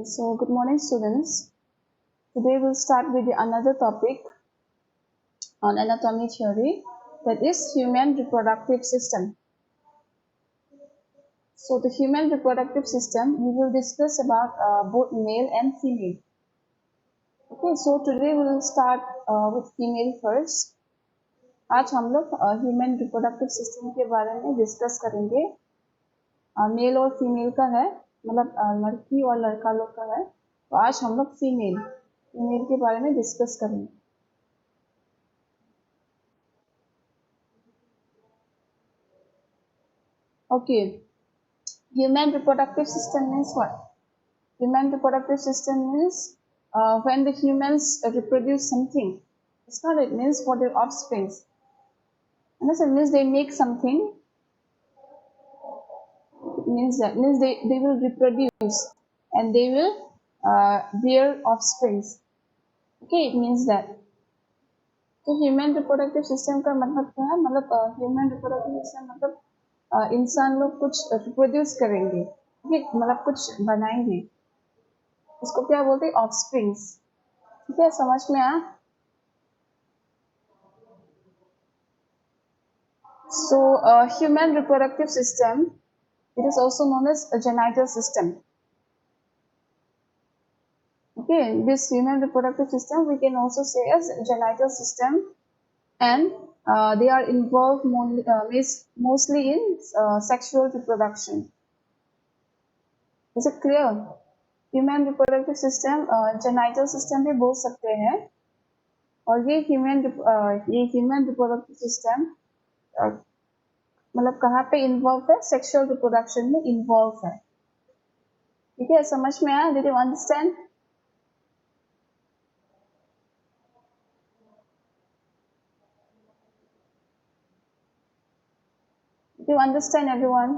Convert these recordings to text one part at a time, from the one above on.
So, good morning, students. Today we'll start with another topic on anatomy theory, that is human reproductive system. So, the human reproductive system, we will discuss about both male and female. Okay, so today we will start with female first. आज हम लोग human reproductive system के बारे में discuss करेंगे. Mail और female का है, मतलब लड़की और लड़का लोग का है. तो आज हम लोग फीमेल के बारे में डिस्कस करेंगे. Okay, human reproductive system means what? Human reproductive system means when the humans reproduce something. It's not, it means for their offspring. Understand? It means they make something. It means that means they will reproduce and they will bear offspring. Okay, it means that. तो human reproductive system का मतलब क्या है? मतलब human reproductive system मतलब इंसान लोग कुछ रिप्रोड्यूस करेंगे, मतलब कुछ बनाएंगे, उसको क्या बोलते हैं? ऑफस्प्रिंग्स. ठीक है, समझ में आया? So, human reproductive system, it is also known as a genital system. Okay, this human reproductive system we can also say as genital system, and they are involved mostly in sexual reproduction. Is it clear? Human reproductive system genital system भी बोल सकते हैं, और ये human reproductive system मतलब कहाँ पे involve है? सेक्सुअल रिप्रोडक्शन में इन्वॉल्व है. ठीक है, समझ में आया? Did you understand? Did you understand, everyone?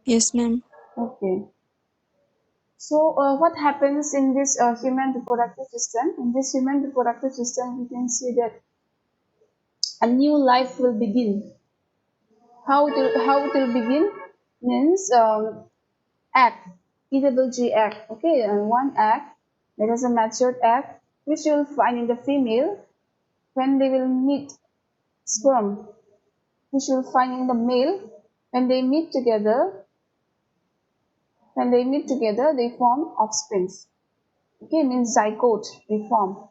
Yes, ma'am. Okay. So, what happens in this human reproductive system? In this human reproductive system, we can see that a new life will begin. How it will begin means egg, EWG egg. Okay, and one egg, there is a matured egg, which you will find in the female. When they will meet sperm, which you will find in the male. When they meet together, they form offsprings. Okay, means zygote they form.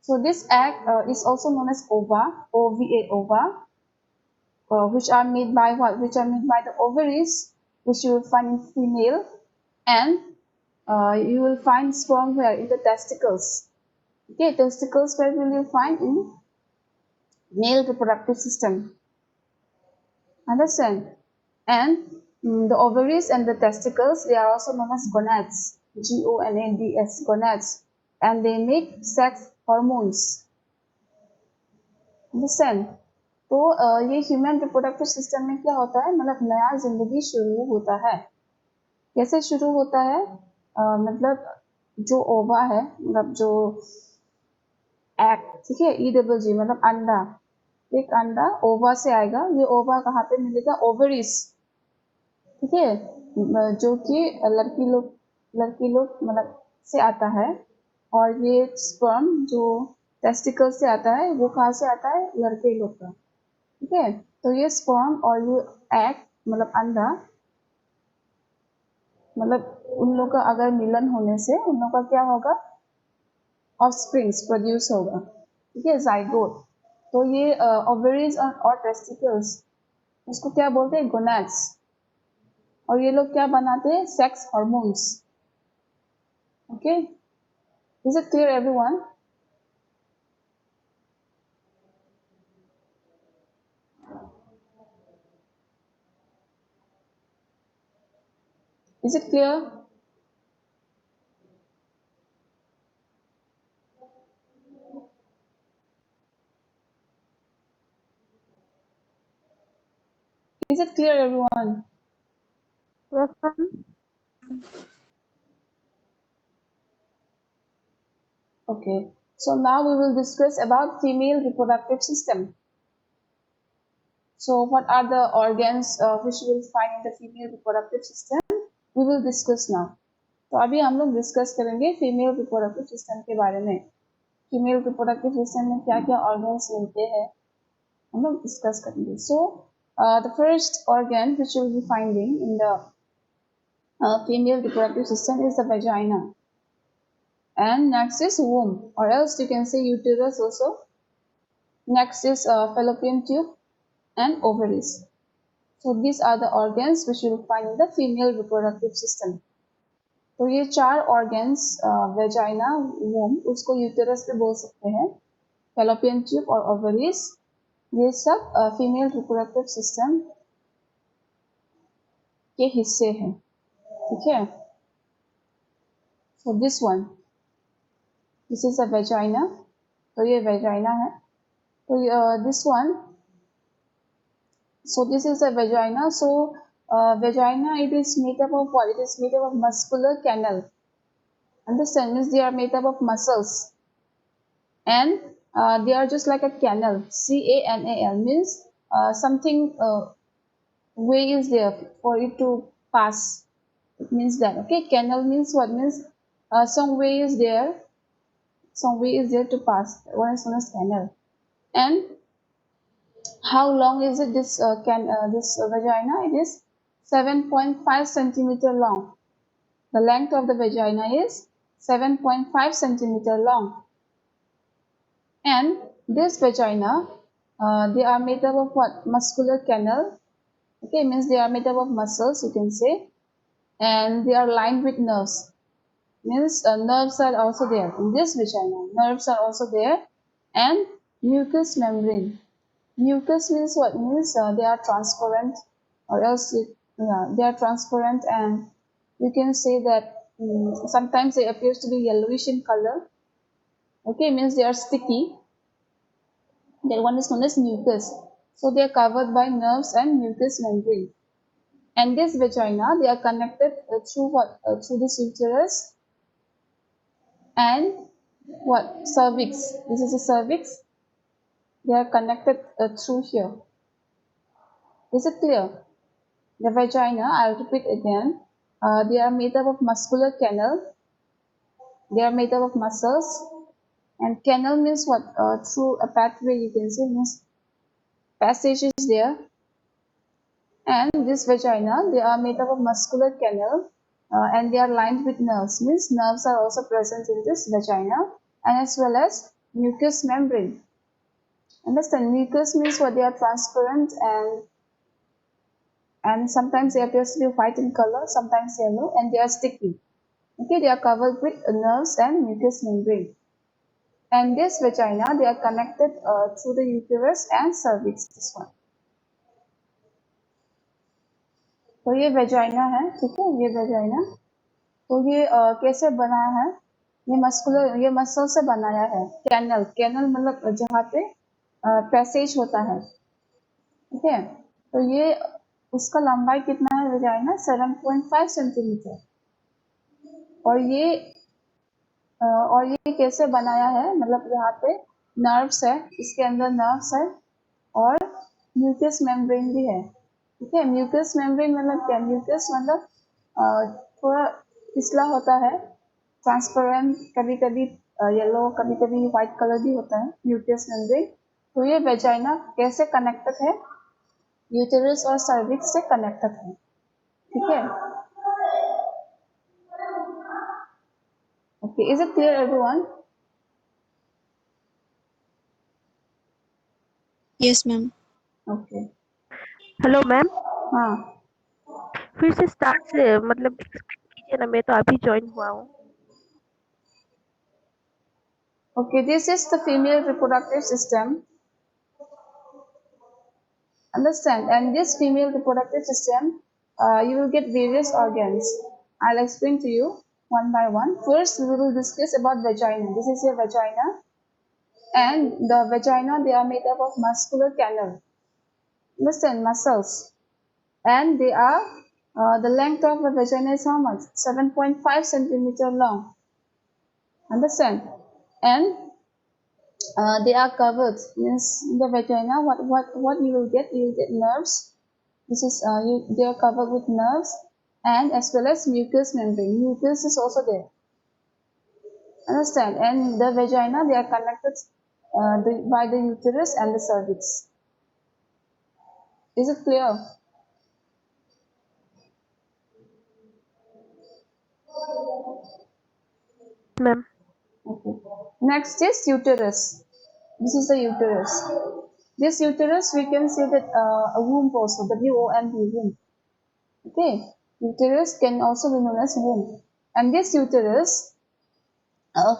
So this egg is also known as ova, ova, which are made by what? Which are made by the ovaries, which you will find in female, and you will find sperm where? In the testicles. Okay, testicles where will you find? In male reproductive system. Understand? And the ovaries and the testicles, they are also known as gonads, Gonads, gonads, and they make sex hormones. Understand? तो ये human reproductive system में क्या होता है? मतलब नया जिंदगी शुरू होता है. कैसे शुरू होता है? मतलब जो ओवा है, मतलब जो एग, ठीक है, EWG मतलब अंडा, एक अंडा ओवा से आएगा. ये ओवा कहाँ पे मिलेगा? ओवरीज. ठीक है, जो कि लड़की लोग मतलब से आता है, और ये स्पर्म जो टेस्टिकल से आता है, वो कहाँ से आता है? लड़के लोग का. ठीक है, तो ये स्पर्म और ये एग मतलब अंडा, मतलब उन लोग का अगर मिलन होने से उन लोग का क्या होगा? ऑफस्प्रिंग्स प्रोड्यूस होगा. ठीक है, जाइगोट. तो ये ओवरीज और टेस्टिकल्स, उसको क्या बोलते हैं? गोनाड्स. और ये लोग क्या बनाते हैं? Sex hormones. Okay, is it clear everyone? Is it clear? Is it clear, everyone? Yes, ma'am. Okay, so now we will discuss about female reproductive system. So what are the organs which you will find in the female reproductive system? we will discuss now. तो अभी हम लोग discuss करेंगे female reproductive system के बारे में. Female reproductive system में क्या क्या ऑर्गन्स मिलते हैं हम लोग डिस्कस करेंगे. So the first organ which you will be finding in the female reproductive system is the vagina, and next is womb, or else you can say uterus also. Next is fallopian tube and ovaries. So these are the organs which you will find in the female reproductive system. तो ये चार organs vagina, womb, उसको uterus भी बोल सकते हैं, fallopian tube और ovaries, ये सब फीमेल रिप्रोडक्टिव सिस्टम के हिस्से हैं. ठीक है. So this one, this is a vagina. तो ये वेजाइना है. तो this one, so this is a vagina. So vagina, it is made up of what? It is made up of muscular canal. Understand? Means they are made up of muscles, and they are just like a canal. C-A-N-A-L means something way is there for it to pass. It means that, okay. Canal means what? Means some way is there. Some way is there to pass. What is known as canal. And how long is it? This vagina? It is 7.5 centimeter long. The length of the vagina is 7.5 centimeter long. And this vagina, they are made up of what? Muscular canal. Okay, means they are made up of muscles, you can say, and they are lined with nerves. Means nerves are also there in this vagina. Nerves are also there, and mucous membrane. Mucus means what? Means they are transparent, or else they are transparent, and you can say that sometimes they appears to be yellowish in color. Okay, means they are sticky. That one is known as mucus. So they are covered by nerves and mucous membrane. And this vagina, they are connected through what? Through this uterus and what? Cervix. This is the cervix. They are connected through here. Is it clear? The vagina, I'll repeat again, they are made up of muscular canal. They are made up of muscles. And canal means what? Through a pathway, you can say, means passage is there. And this vagina, they are made up of muscular canal, and they are lined with nerves. Means nerves are also present in this vagina, and as well as mucous membrane. Understand? Mucus means what? They are transparent, and sometimes they appear to be white in color, sometimes yellow, and they are sticky. Okay, they are covered with nerves and mucous membrane. And this vagina, they are connected through the uterus and cervix. This one. तो ये vagina है. ठीक है, ये vagina. तो ये कैसे बना है? ये मसल से बनाया है. कैनल, कैनल मतलब जहाँ पे पैसेज होता है. ठीक है, तो ये उसका लंबाई कितना है वेजाइना? 7.5 सेंटीमीटर. और ये कैसे बनाया है? मतलब यहाँ पे नर्व्स है, इसके अंदर नर्व्स है, और म्यूकस मेम्ब्रेन भी है. ठीक है, म्यूकस मेम्ब्रेन मतलब क्या? म्यूकस मतलब थोड़ा पिछला होता है, ट्रांसपेरेंट, कभी कभी येलो, कभी कभी व्हाइट कलर भी होता है म्यूकस मेम्ब्रेन. तो ये वेजाइना कैसे कनेक्टेड है? यूटेरस और सर्विक्स से कनेक्टेड है. ठीक है. Okay, is it clear, everyone? Yes, ma'am. Okay. Hello ma'am. हाँ. फिर से स्टार्ट से मतलब एक्सप्लेन कीजिए ना, मैं तो अभी ज्वाइन हुआ हूँ. Okay, this is the female reproductive system. Understand? And this female reproductive system, you will get various organs. I'll explain to you one by one. First, we will discuss about vagina. This is your vagina. And the vagina, they are made up of muscular canal. Understand? Muscles. And they are, the length of the vagina is how much? 7.5 centimeter long. Understand? And they are covered. Means in the vagina, what you will get? You will get nerves. This is they are covered with nerves, and as well as mucous membrane. Mucus is also there. Understand? And the vagina, they are connected by the uterus and the cervix. Is it clear? Ma'am. Okay. Next is uterus. This is the uterus. This uterus, we can say that a womb also, W-O-M-B, womb. Okay. Uterus can also be known as womb. And this uterus,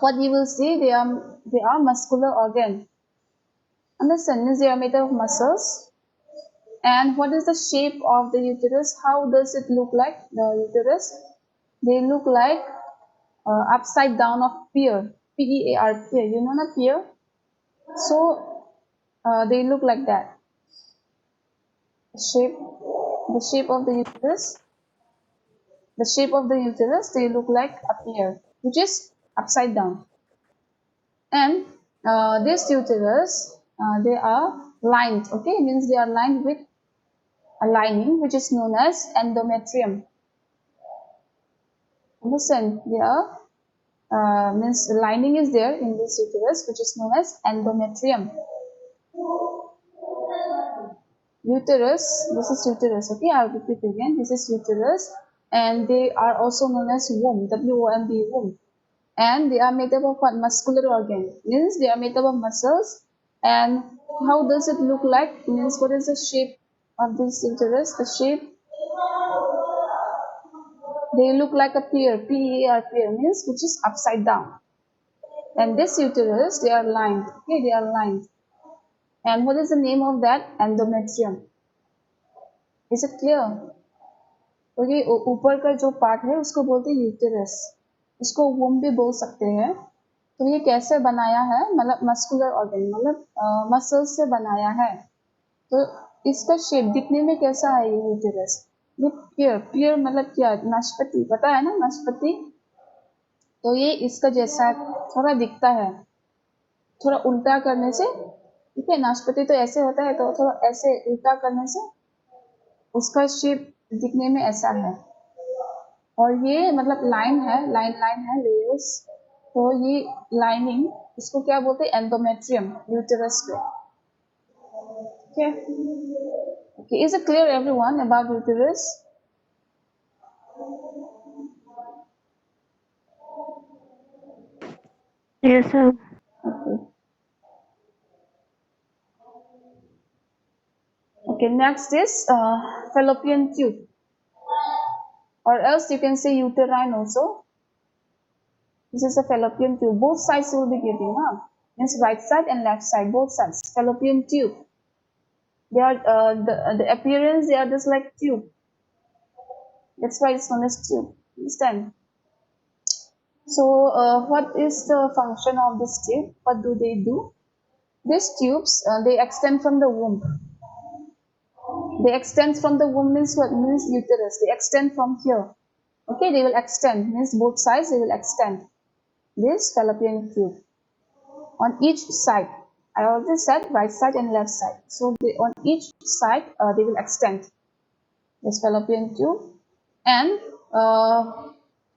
what you will see, they are muscular organ. Understand? Means they are made of muscles. And what is the shape of the uterus? How does it look like, the uterus? They look like upside down of pear. P-E-A-R, pear. You know the pear? So they look like that. The shape of the uterus. The shape of the uterus, they look like a pear, which is upside down. And this uterus, they are lined. Okay, means they are lined with a lining which is known as endometrium. Understand? They are means lining is there in this uterus which is known as endometrium. Uterus, this is uterus. Okay, I'll repeat again. This is uterus, and they are also known as womb. W-O-M-B, womb. And they are made up of what? Muscular organ. Means they are made up of muscles. And how does it look like? Means what is the shape of this uterus? The shape, they look like a pear. P-E-A-R, pear means which is upside down. And this uterus, they are lined. Okay, they are lined. And what is the name of that? Endometrium. Is it clear? तो ये ऊपर का जो part है उसको बोलते हैं uterus. उसको वुम भी बोल सकते हैं. तो ये कैसे बनाया है? मतलब मस्कुलर ऑर्गन, मतलब मसल्स से बनाया है. तो इसका शेप दिखने में कैसा है ये यूटेरस? ये पियर, पियर मतलब क्या? नाशपाती, पता है ना नाशपाती? तो ये इसका जैसा थोड़ा दिखता है, थोड़ा उल्टा करने से. ठीक है, नाशपाती तो ऐसे होता है, तो थोड़ा ऐसे उल्टा करने से उसका शेप दिखने में ऐसा है. और ये मतलब लाइन है, लाइन है, लेयर्स. तो ये लाइनिंग, इसको क्या बोलते हैं? एंडोमेट्रियम, यूटेरस पे. Okay. Okay, is it clear everyone about uterus? Yes, sir. Okay. Okay, next is fallopian tube, or else you can say uterine also. This is a fallopian tube. Both sides will be giving, huh? Means right side and left side, both sides. Fallopian tube. They are the appearance. They are just like tube. That's why it's known as tube. Understand? So, what is the function of this tube? What do they do? These tubes, they extend from the womb. They extend from the womb means what? Means uterus. They extend from here. Okay, they will extend. Means both sides they will extend. This fallopian tube. On each side. I already said right side and left side. So on each side they will extend. This fallopian tube. And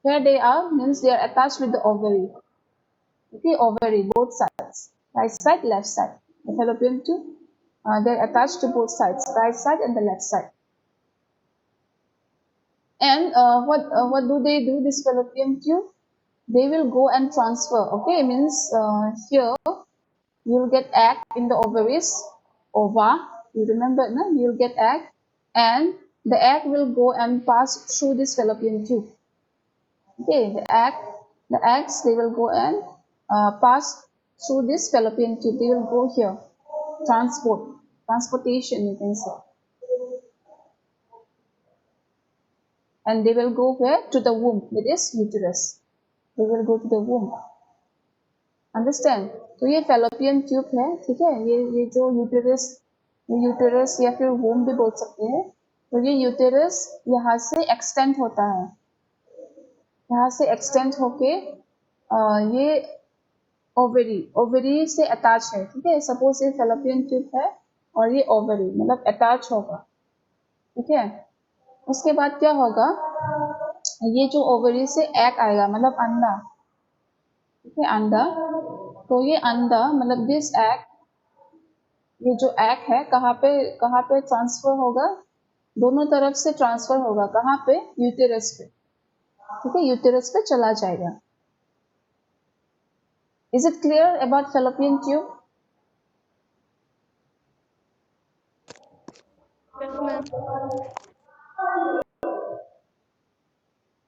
where they are means they are attached with the ovary. Okay, ovary, both sides. Right side, left side. The fallopian tube, they're attached to both sides, right side and the left side. And what do they do, this fallopian tube? They will go and transfer. Okay, means here you will get egg in the ovaries, ova. You remember, no? You will get egg, and the egg will go and pass through this fallopian tube. Okay, the eggs, they will go and pass through this fallopian tube. They will go here. Transportation, you can say. And they will go where? To the womb, that is uterus. They will go to the womb. Understand? तो ये fallopian tube है, ठीक है? ये जो uterus या फिर womb भी बोल सकते हैं. तो ये यूटेरस यहाँ से एक्सटेंड होता है. यहाँ से एक्सटेंड होके ये ओवरी से अटैच है. ठीक है, सपोज ये fallopian tube है और ये ओवरी मतलब अटैच होगा. ठीक है, उसके बाद क्या होगा? ये जो ओवरी से एग आएगा मतलब अंडा, ठीक है, अंडा। तो ये अंडा मतलब दिस एग, ये जो एग है कहाँ पे ट्रांसफर होगा, दोनों तरफ से ट्रांसफर होगा, कहाँ पे, यूटेरस पे, ठीक है, यूटेरस पे चला जाएगा। Is it clear about fallopian tube? Yes, ma'am.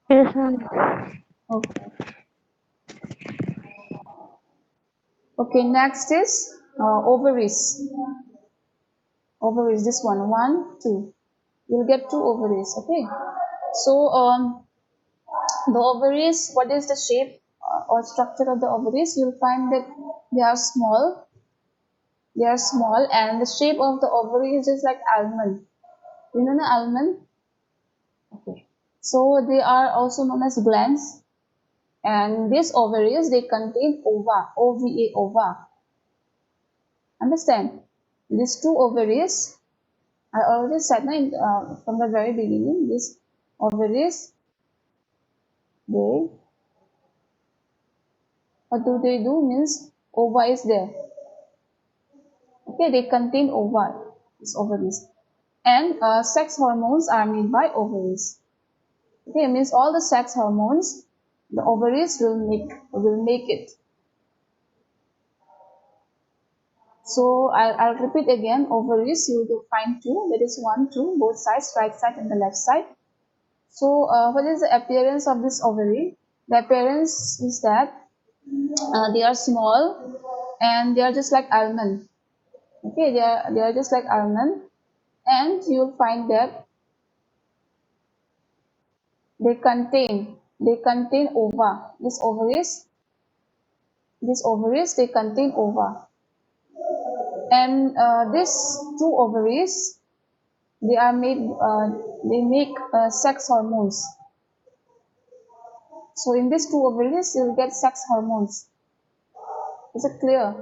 Yes, ma'am. Okay. Okay, next is ovaries. Ovaries, this one, two. You'll get two ovaries, okay? So, the ovaries, what is the shape or structure of the ovaries? You'll find that they are small. They are small, and the shape of the ovary is just like almond. You know the almond? Okay. So they are also known as glands, and these ovaries they contain ova, ova, ova. Understand? These two ovaries, I already said from the very beginning, these ovaries, they, what do they do means ova is there. Okay, they contain ova, these ovaries. And sex hormones are made by ovaries. Okay, means all the sex hormones, the ovaries will make it. So I'll repeat again, ovaries you will find two, that is one, two, both sides, right side and the left side. So what is the appearance of this ovary? The appearance is that they are small and they are just like almond. Okay, they are just like almond, and you will find that they contain ova. These ovaries they contain ova, and these two ovaries they make sex hormones. So in these two ovaries you'll get sex hormones. Is it clear?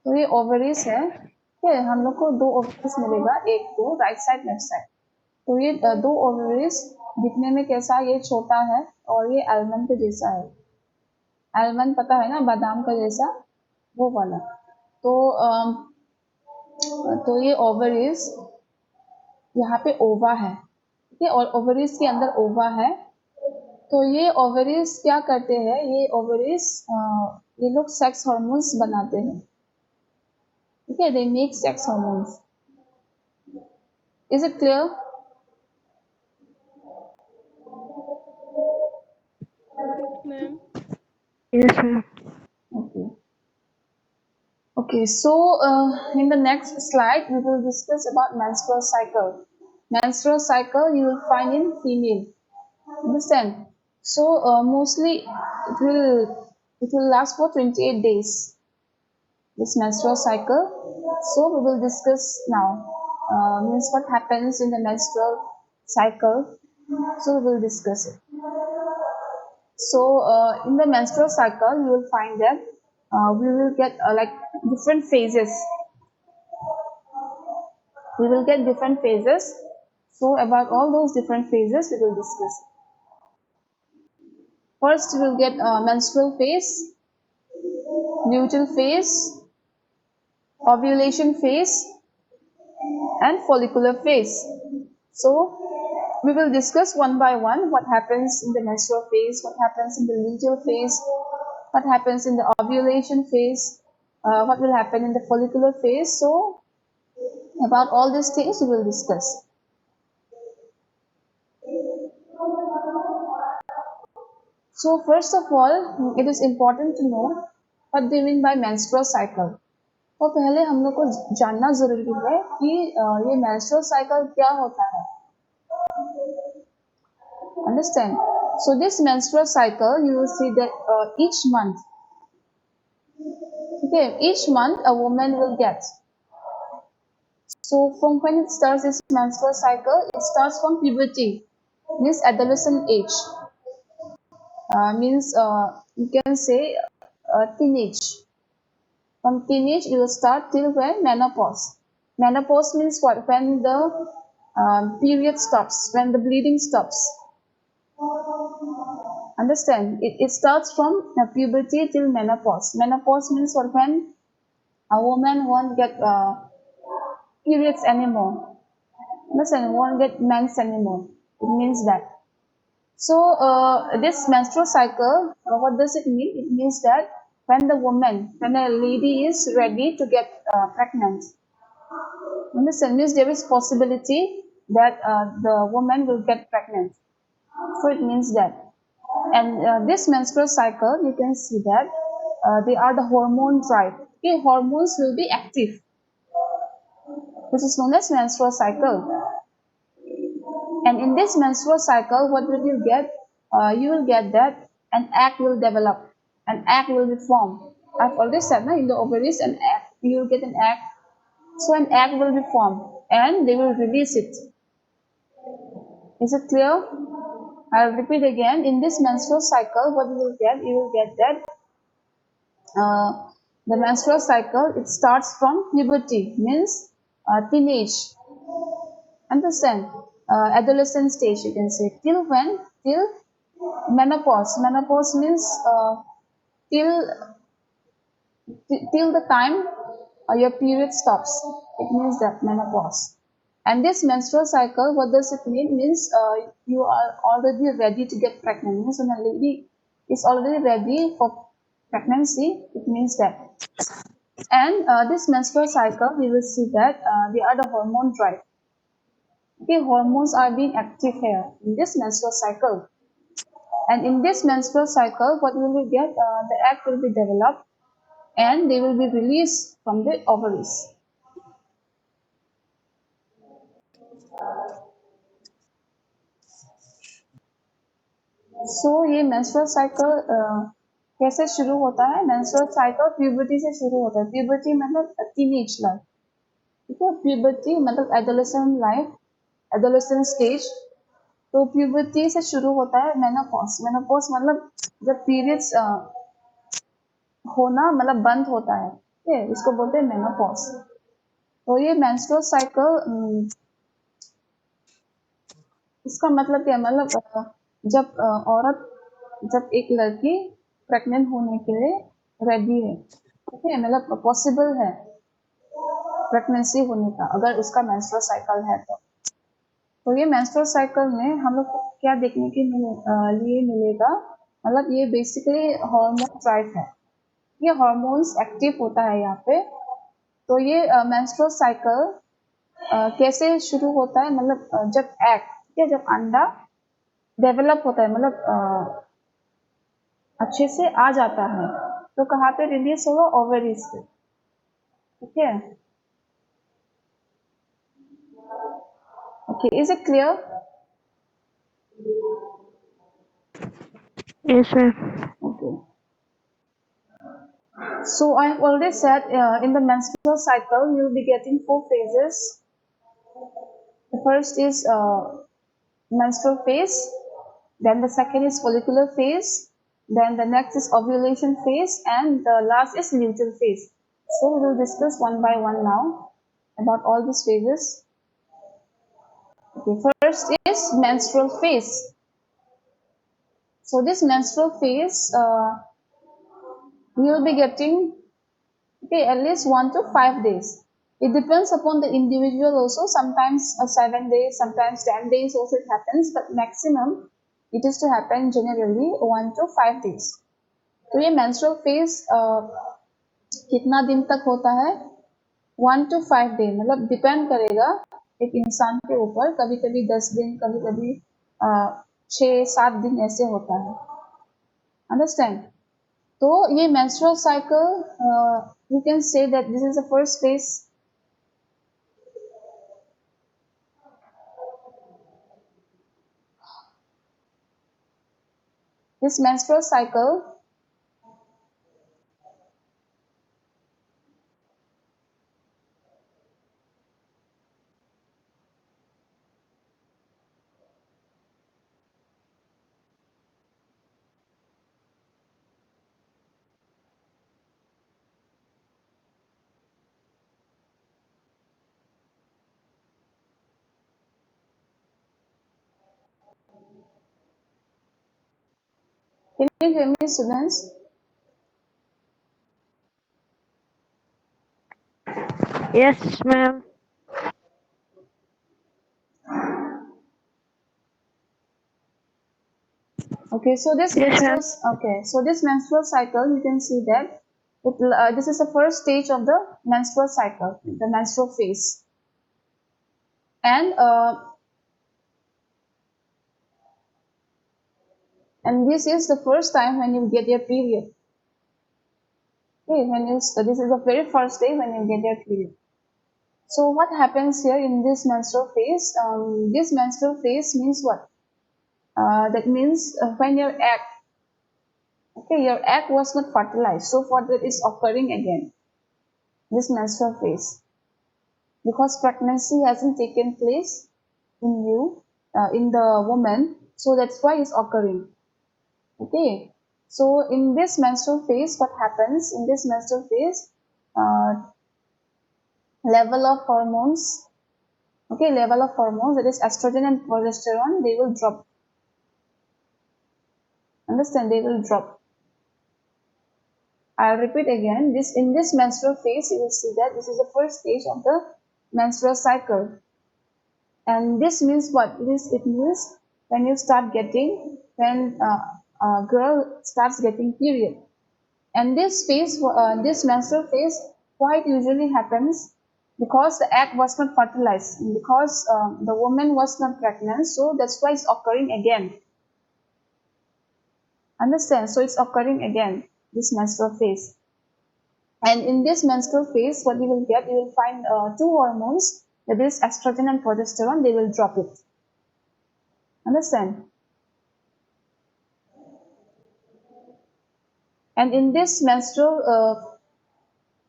तो ये ovaries है, ठीक है, हम लोग को दो ovaries मिलेगा, एक तो राइट साइड लेफ्ट साइड। तो ये दो ओवरीज दिखने में कैसा, ये छोटा है और ये आलमंड के जैसा है। आलमंड पता है ना, बादाम का जैसा, वो वाला। तो तो ये ओवरीज, यहाँ पे ओवा है, ठीक है, और ओवरीज के अंदर ओवा है। तो ये ओवरीज क्या करते हैं, ये ओवरीज ये लोग सेक्स हार्मोन्स बनाते हैं, ठीक है, they make sex hormones. Is it clear? Yes, ma'am. Yes, ma'am. Okay. Okay, so in the next slide we will discuss about menstrual cycle. Menstrual cycle you will find in female. Understand? So mostly it will last for 28 days. This menstrual cycle. So we will discuss now. Means what happens in the menstrual cycle. So we will discuss it. So in the menstrual cycle, you will find that we will get like different phases. We will get different phases. So about all those different phases, we will discuss. First, we will get menstrual phase, luteal phase, ovulation phase, and follicular phase. So we will discuss one by one what happens in the menstrual phase, what happens in the luteal phase, what happens in the ovulation phase, what will happen in the follicular phase. So about all these things we will discuss. So first of all, it is important to know what they mean by menstrual cycle. तो पहले हम लोग को जानना जरूरी है कि ये menstrual cycle क्या होता है. Understand? So this menstrual cycle, you will see that each month, okay, each month a woman will get. So from when it starts this menstrual cycle, it starts from puberty, means adolescent age. Means you can say teenage. From teenage you will start till when menopause. Menopause means what? When the period stops, when the bleeding stops. Understand? It starts from puberty till menopause. Menopause means for when a woman won't get periods anymore. Understand? Won't get mens anymore. It means that. So this menstrual cycle, what does it mean? It means that when a lady is ready to get pregnant, understand? Means there is possibility that the woman will get pregnant. So it means that. And this menstrual cycle, you can see that they are the hormone drive. Okay, hormones will be active, which is known as menstrual cycle. And in this menstrual cycle, what will you get? You will get that an egg will develop, an egg will be formed. I've already said in the ovaries, an egg, you will get an egg. So an egg will be formed and they will release it. Is it clear? I'll repeat again. In this menstrual cycle, what you will get? You will get that the menstrual cycle, it starts from puberty, means teenage. Understand? Adolescent stage, you can say. Till when? Till menopause. Menopause means till till the time your period stops. It means that menopause. And this menstrual cycle, what does it mean? Means you are already ready to get pregnant. Means when a lady is already ready for pregnancy, it means that. And this menstrual cycle, we will see that they are the hormone drive. Okay, hormones are being active here in this menstrual cycle. And in this menstrual cycle, what we will get? The egg will be developed and they will be released from the ovaries. So ये menstrual cycle कैसे शुरू होता है? Menstrual cycle puberty से शुरू होता है. Puberty मतलब teenage life. ठीक है? Puberty मतलब adolescent life, adolescent stage. तो प्यूबर्टी से शुरू होता है मेनोपॉज. मेनोपॉज मतलब जब पीरियड्स होना मतलब बंद होता है. ठीक है, इसको बोलते हैं मेनोपॉज. तो ये मेंस्ट्रुअल साइकिल इसका मतलब क्या है? मतलब जब औरत, जब एक लड़की प्रेग्नेंट होने के लिए रेडी है, ठीक है, मतलब पॉसिबल है प्रेगनेंसी होने का अगर उसका मेंस्ट्रुअल साइकिल है तो ये मेंस्ट्रुअल साइकिल में हम लोग को क्या देखने के लिए मिलेगा? मतलब ये बेसिकली हार्मोन ड्राइव है. ये हार्मोन्स एक्टिव होता है यहाँ पे. तो ये मेंस्ट्रुअल साइकिल कैसे शुरू होता है? मतलब जब एग, ठीक है, जब अंडा डेवलप होता है, मतलब अच्छे से आ जाता है, तो कहाँ पे रिलीज होगा? ओवरीज पे. ठीक है. Okay, is it clear? Yes, ma'am. Okay. So I have already said in the menstrual cycle you will be getting 4 phases. The first is menstrual phase, then the second is follicular phase, then the next is ovulation phase, and the last is luteal phase. So we will discuss one by one now about all these phases. Okay, first is menstrual phase. So this menstrual phase, we will be getting, okay, at least 1 to 5 days. It depends upon the individual also. Sometimes 7 days, sometimes 10 days also it happens, but maximum it is to happen generally 1 to 5 days. तो ये menstrual phase कितना दिन तक होता है? 1 to 5 day. मतलब depend करेगा एक इंसान के ऊपर. कभी कभी 10 दिन, कभी कभी 6-7 दिन ऐसे होता है. अंडरस्टैंड? तो ये menstrual cycle, you can say that this is the first phase. This menstrual cycle, you hear me, students? Yes, ma'am. Okay, so this Yes, ma'am. menstrual cycle, you can see that this is the first stage of the menstrual cycle, the menstrual phase, and and this is the first time when you get your period. Okay, this is the very first day when you get your period. So what happens here in this menstrual phase? This menstrual phase means what? That means when your egg was not fertilized, so for that is occurring again. This menstrual phase, because pregnancy hasn't taken place in you, in the woman, so that's why it's occurring. Okay. So in this menstrual phase, what happens in this menstrual phase? Uh, level of hormones. Okay, level of hormones, that is estrogen and progesterone, they will drop. Understand? They will drop. I'll repeat again. In this menstrual phase, you will see that this is the first stage of the menstrual cycle. And this means what? It means when you start getting, when a girl starts getting period. And this menstrual phase, why it usually happens? Because the egg was not fertilized, because the woman was not pregnant, so that's why it's occurring again. Understand? So it's occurring again, this menstrual phase. And in this menstrual phase, what you will find two hormones, that is estrogen and progesterone, they will drop it. Understand? And in this menstrual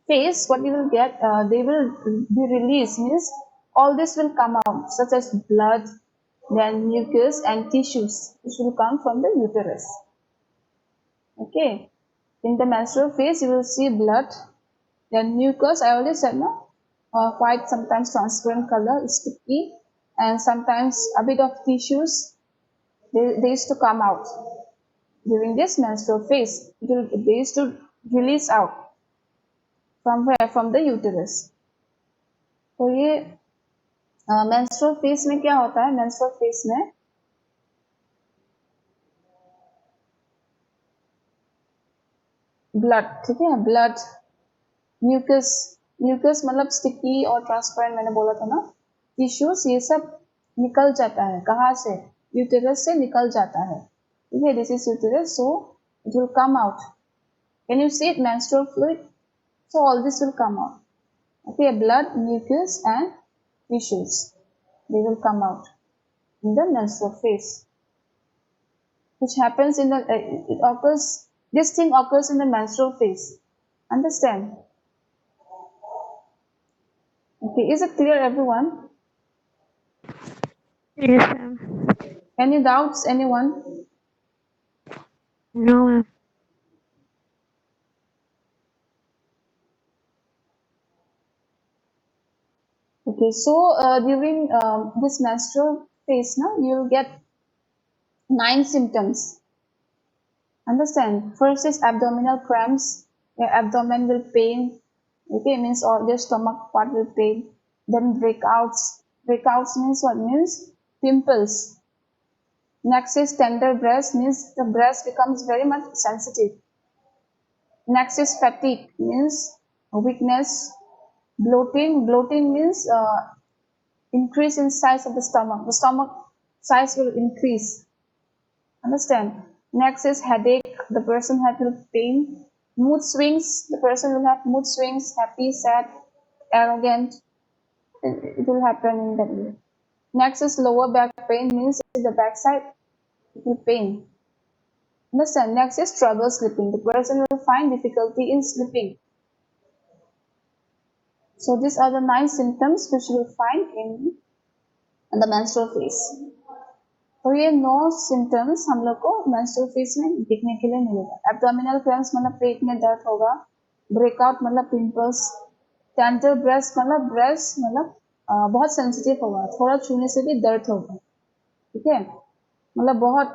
phase, what you will get, they will be released, means all this will come out, such as blood, then mucus and tissues, which will come from the uterus. Okay. In the menstrual phase, you will see blood, then mucus, I already said, no? Quite sometimes transparent color, sticky, and sometimes a bit of tissues, they used to come out. During this menstrual phase, they used to release out. From where? From the uterus. तो ये menstrual phase में क्या होता है? Menstrual phase में blood, ठीक है? Blood, mucus, mucus मतलब sticky और transparent मैंने बोला था ना? Tissues ये सब निकल जाता है. कहाँ से? Uterus से निकल जाता है. ठीक है? This is uterus, so it will come out. Can you see it? Menstrual fluid. So all this will come out. Okay, blood, mucus, and tissues. They will come out in the menstrual phase, which happens in the it occurs. This thing occurs in the menstrual phase. Understand? Okay, is it clear, everyone? Yes, ma'am. Any doubts, anyone? No, ma'am. Okay, so during this menstrual phase, now you will get 9 symptoms. Understand? First is abdominal cramps. Your abdomen will pain. Okay, means all your stomach part will pain. Then breakouts. Breakouts means what? Means pimples. Next is tender breast, means the breast becomes very much sensitive. Next is fatigue, means weakness. Bloating. Bloating means increase in size of the stomach. The stomach size will increase. Understand? Next is headache. The person will have pain. Mood swings. The person will have mood swings, happy, sad, arrogant. It will happen in that way. Next is lower back pain, means the backside it will pain. Understand? Next is trouble sleeping. The person will find difficulty in sleeping. So these are the 9 symptoms which you will find in the menstrual phase. तो ये 9 symptoms हम लोग को menstrual phase में दिखने के लिए मिलेगा. Abdominal cramps मतलब पेट में दर्द होगा. Breakout मतलब pimples. Tender breast मतलब breast मतलब बहुत sensitive होगा. थोड़ा छूने से भी दर्द होगा. ठीक है? मतलब बहुत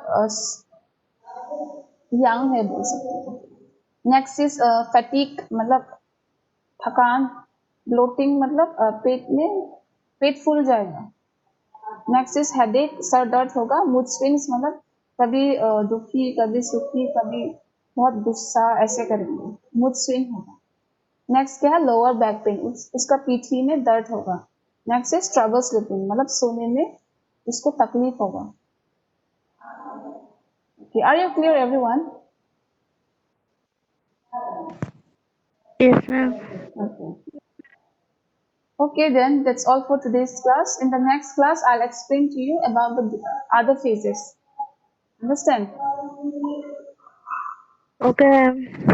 यंग है बोल सकते हो। नेक्स्ट इज फैटिक मतलब थकान, ब्लोटिंग मतलब पेट फूल जाएगा। नेक्स्ट इज हेडेक, सर दर्द होगा। मूड स्विंग्स मतलब कभी दुखी, कभी सुखी, कभी बहुत गुस्सा, ऐसे करेंगे, मूड स्विंग होगा। नेक्स्ट क्या है, लोअर बैक पेन, उसका पीठी में दर्द होगा। नेक्स्ट इज ट्रबल स्लीपिंग मतलब सोने में उसको तकलीफ होगा। Are you clear everyone? Yes, ma'am. Okay. Okay, then that's all for today's class. In the next class, I'll explain to you about the other phases. Understand? Okay, ma'am.